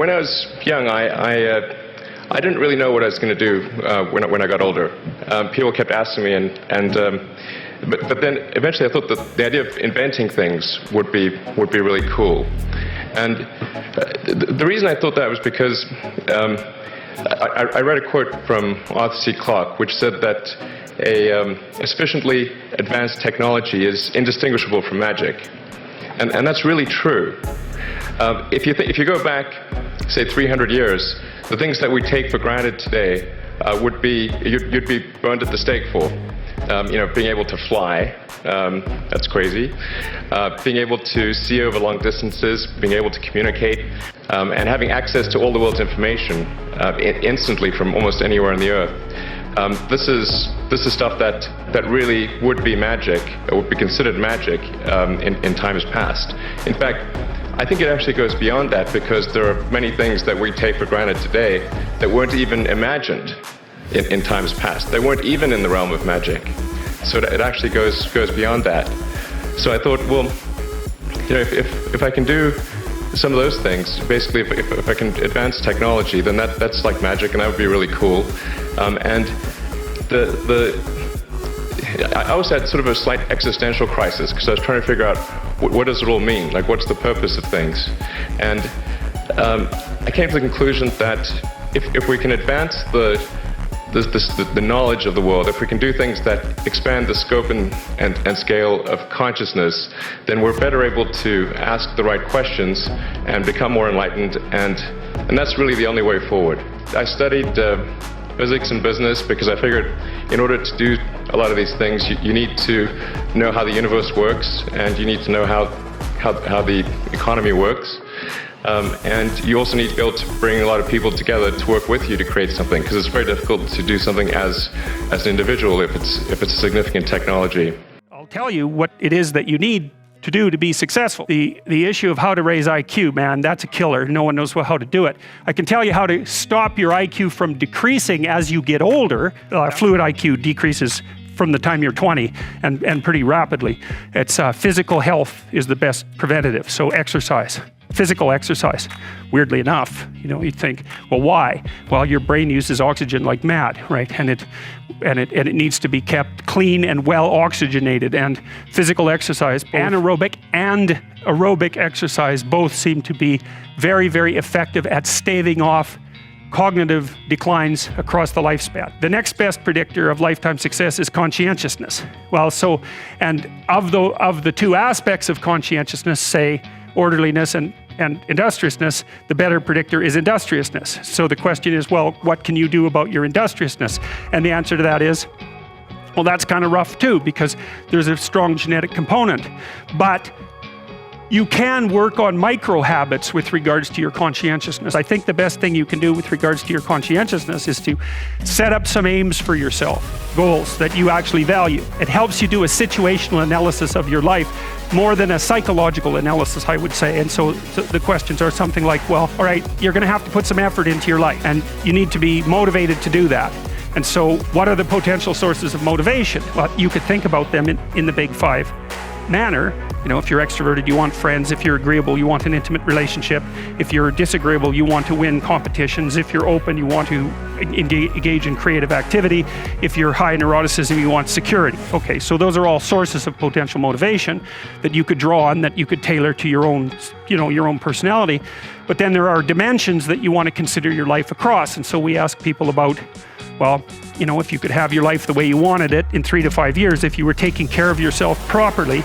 When I was young, I didn't really know what I was going to do when I got older. People kept asking me, but then eventually I thought that the idea of inventing things would be really cool. And the reason I thought that was because I read a quote from Arthur C. Clarke, which said that a sufficiently advanced technology is indistinguishable from magic, and that's really true. If you go back, say 300 years, the things that we take for granted today would be you'd be burned at the stake for. Being able to fly, that's crazy. Being able to see over long distances, being able to communicate, and having access to all the world's information instantly from almost anywhere on the earth. This is stuff that really would be magic, or would be considered magic in times past. In fact, I think it actually goes beyond that, because there are many things that we take for granted today that weren't even imagined in times past. They weren't even in the realm of magic. So it actually goes beyond that. So I thought, well, if I can do some of those things, basically if I can advance technology, then that's like magic, and that would be really cool. And I also had sort of a slight existential crisis, because I was trying to figure out what does it all mean? Like, what's the purpose of things? And I came to the conclusion that if we can advance the knowledge of the world, if we can do things that expand the scope and scale of consciousness, then we're better able to ask the right questions and become more enlightened, and that's really the only way forward. I studied physics and business because I figured in order to do a lot of these things, you need to know how the universe works, and you need to know how the economy works. And you also need to be able to bring a lot of people together to work with you to create something, because it's very difficult to do something as an individual if it's a significant technology. I'll tell you what it is that you need to do to be successful. The issue of how to raise IQ, man, that's a killer. No one knows how to do it. I can tell you how to stop your IQ from decreasing as you get older. Fluid IQ decreases from the time you're 20 and pretty rapidly. It's physical health is the best preventative, so exercise. Physical exercise. Weirdly enough, you'd think, well, why? Well, your brain uses oxygen like mad, right? And it needs to be kept clean and well oxygenated. And physical exercise, anaerobic and aerobic exercise, both seem to be very, very effective at staving off cognitive declines across the lifespan. The next best predictor of lifetime success is conscientiousness. Well, and of the two aspects of conscientiousness, say orderliness and industriousness, the better predictor is industriousness. So the question is, well, what can you do about your industriousness? And the answer to that is, well, that's kind of rough too, because there's a strong genetic component. But you can work on micro habits with regards to your conscientiousness. I think the best thing you can do with regards to your conscientiousness is to set up some aims for yourself, goals that you actually value. It helps you do a situational analysis of your life more than a psychological analysis, I would say. And so the questions are something like, well, all right, you're going to have to put some effort into your life, and you need to be motivated to do that. And so what are the potential sources of motivation? Well, you could think about them in the big five manner. If you're extroverted, you want friends. If you're agreeable, you want an intimate relationship. If you're disagreeable, you want to win competitions. If you're open, you want to engage in creative activity. If you're high neuroticism, you want security. Okay, so those are all sources of potential motivation that you could draw on, that you could tailor to your own, your own personality. But then there are dimensions that you want to consider your life across. And so we ask people about, well, if you could have your life the way you wanted it in 3 to 5 years, if you were taking care of yourself properly,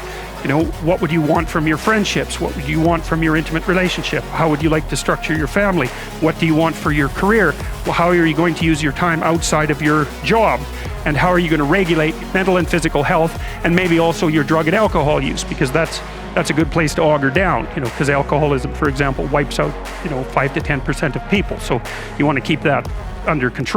what would you want from your friendships? What would you want from your intimate relationship? How would you like to structure your family? What do you want for your career? Well, how are you going to use your time outside of your job? And how are you going to regulate mental and physical health, and maybe also your drug and alcohol use? Because that's a good place to auger down, because alcoholism, for example, wipes out, 5 to 10% of people. So you want to keep that under control.